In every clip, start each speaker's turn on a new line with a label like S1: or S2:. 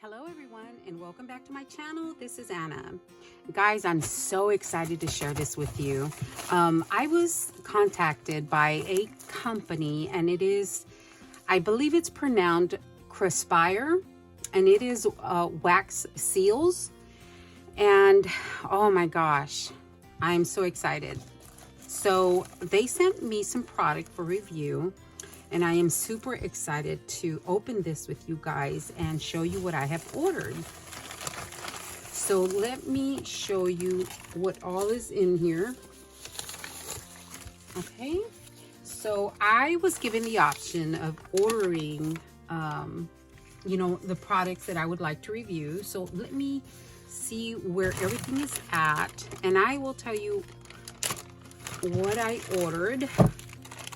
S1: Hello everyone and welcome back to my channel. This is Anna. Guys, I'm so excited to share this with you. I was contacted by a company and it is, I believe it's pronounced Craspire, and it is wax seals. And oh my gosh, I'm so excited. So they sent me some product for review. And I am super excited to open this with you guys and show you what I have ordered. So let me show you what all is in here. Okay, so I was given the option of ordering, you know, the products that I would like to review. So let me see where everything is at, and I will tell you what I ordered.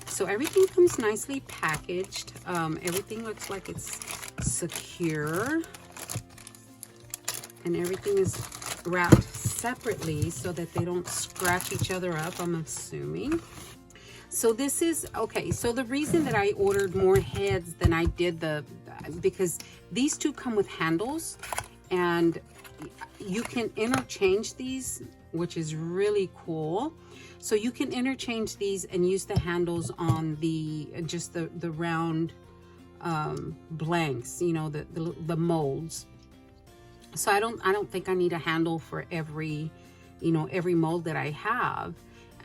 S1: So everything comes nicely packaged. Everything looks like it's secure. And everything is wrapped separately so that they don't scratch each other up, I'm assuming. So this is, okay, so the reason that I ordered more heads than I did because these two come with handles and you can interchange these, which is really cool. So you can interchange these and use the handles on just the round blanks, you know, the molds. So I don't think I need a handle for every, you know, every mold that I have.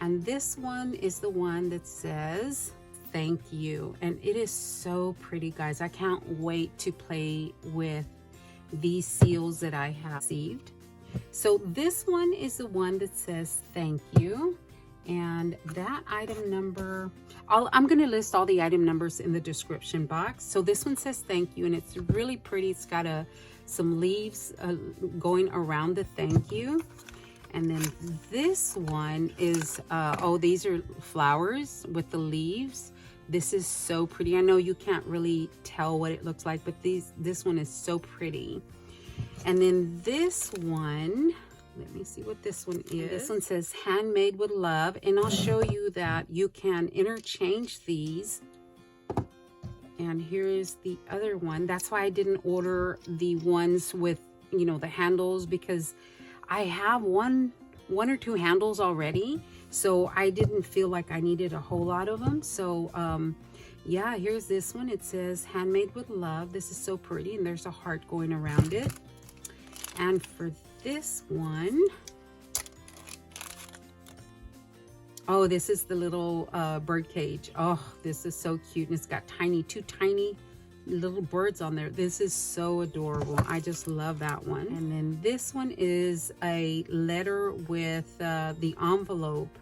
S1: And this one is the one that says thank you, and it is so pretty, guys. I can't wait to play with these seals that I have received. So this one is the one that says thank you. And that item number, I'm going to list all the item numbers in the description box. So this one says thank you, and it's really pretty. It's got some leaves going around the thank you. And then this one is, oh, these are flowers with the leaves. This is so pretty. I know you can't really tell what it looks like, but this one is so pretty. And then this one, let me see what this one is. This one says handmade with love, and I'll show you that you can interchange these. And here is the other one. That's why I didn't order the ones with, you know, the handles, because I have one or two handles already. So I didn't feel like I needed a whole lot of them. So yeah, here's this one. It says handmade with love. This is so pretty, and there's a heart going around it. And for this one, oh, this is the little bird cage. Oh, this is so cute, and it's got two tiny little birds on there. This is so adorable. I just love that one. And then this one is a letter with the envelope,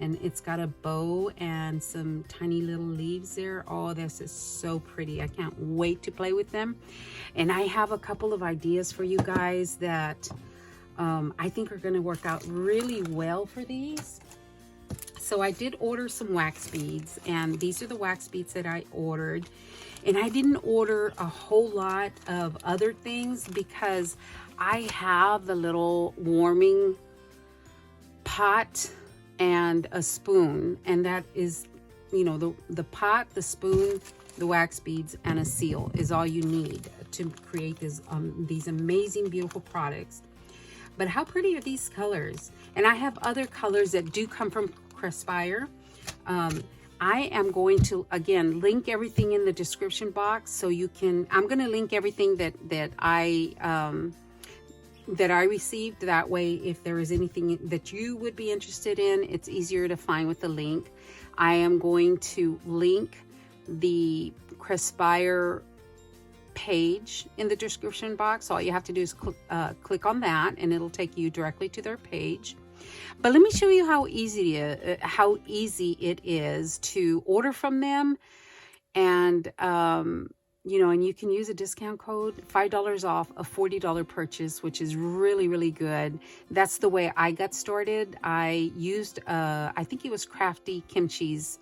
S1: and it's got a bow and some tiny little leaves there. Oh, this is so pretty. I can't wait to play with them. And I have a couple of ideas for you guys that I think are going to work out really well for these. So I did order some wax beads, and these are the wax beads that I ordered. And I didn't order a whole lot of other things because I have the little warming pot and a spoon, and that is, you know, the pot, the spoon, the wax beads, and a seal is all you need to create these amazing, beautiful products. But how pretty are these colors? And I have other colors that do come from Craspire. I am going to, again, link everything in the description box so you can, I'm going to link everything that I received. That way, if there is anything that you would be interested in, it's easier to find with the link. I am going to link the Craspire page in the description box. All you have to do is click on that, and it'll take you directly to their page. But let me show you how easy it is to order from them. And you know, and you can use a discount code, $5 off a $40 purchase, which is really, really good. That's the way I got started. I used I think it was Crafty Kimchi's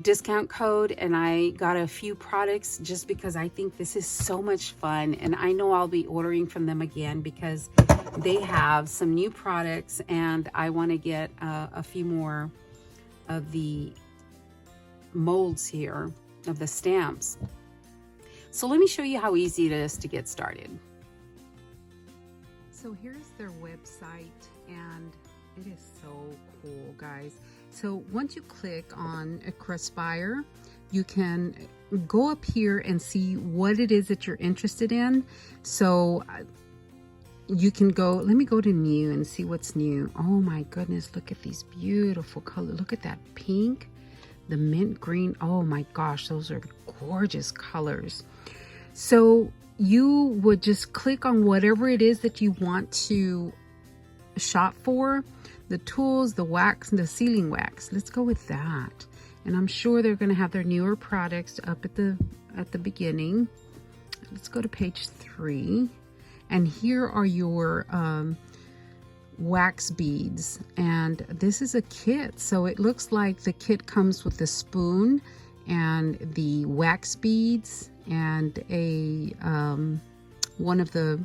S1: discount code, and I got a few products just because I think this is so much fun. And I know I'll be ordering from them again because they have some new products, and I want to get a few more of the molds here, of the stamps. So let me show you how easy it is to get started. So here's their website, and it is so cool, guys. So once you click on a Craspire, you can go up here and see what it is that you're interested in. So you can go, let me go to new and see what's new. Oh my goodness, look at these beautiful colors. Look at that pink, the mint green. Oh my gosh, those are gorgeous colors. So you would just click on whatever it is that you want to shop for. The tools, the wax, and the sealing wax. Let's go with that. And I'm sure they're going to have their newer products up at the beginning. Let's go to page 3. And here are your wax beads. And this is a kit. So it looks like the kit comes with the spoon and the wax beads and a one of the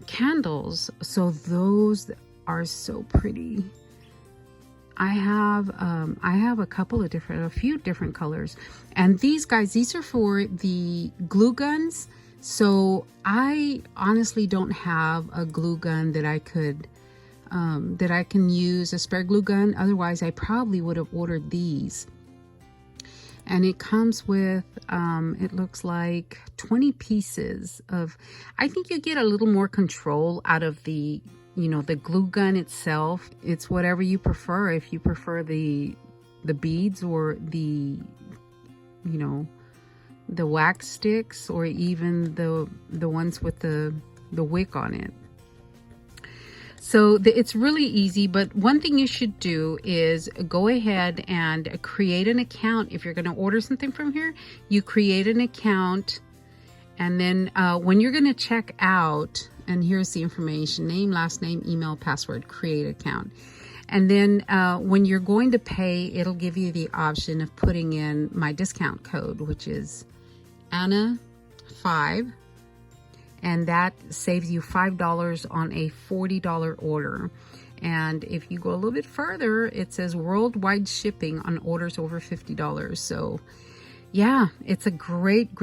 S1: candles. So those are so pretty. I have a few different colors, and these guys, these are for the glue guns. So I honestly don't have a glue gun that I could that I can use, a spare glue gun. Otherwise I probably would have ordered these. And it comes with it looks like 20 pieces of, I think you get a little more control out of the, you know, the glue gun itself. It's whatever you prefer. If you prefer the beads, or the, you know, the wax sticks, or even the ones with the wick on it. So it's really easy, but one thing you should do is go ahead and create an account. If you're going to order something from here, you create an account, and then when you're going to check out, and here's the information: name, last name, email, password, create account. And then when you're going to pay, it'll give you the option of putting in my discount code, which is Anna5. And that saves you $5 on a $40 order. And if you go a little bit further, it says worldwide shipping on orders over $50. So yeah, it's a great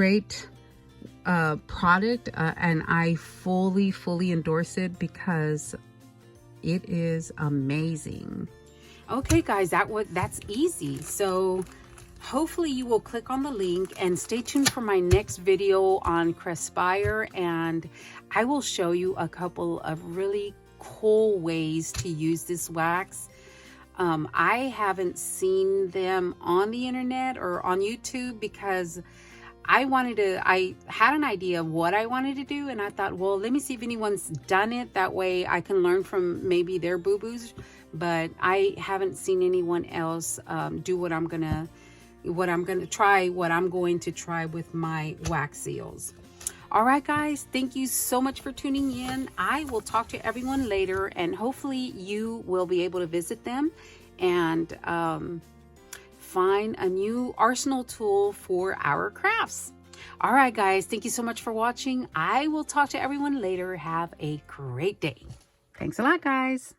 S1: product, and I fully endorse it because it is amazing. Okay guys, that's easy. So hopefully you will click on the link and stay tuned for my next video on Craspire, and I will show you a couple of really cool ways to use this wax. I haven't seen them on the internet or on YouTube because I had an idea of what I wanted to do, and I thought, well, let me see if anyone's done it. That way I can learn from maybe their boo-boos, but I haven't seen anyone else do what I'm going to try with my wax seals. All right guys, thank you so much for tuning in. I will talk to everyone later, and hopefully you will be able to visit them and find a new arsenal tool for our crafts. All right guys, thank you so much for watching. I will talk to everyone later. Have a great day. Thanks a lot guys.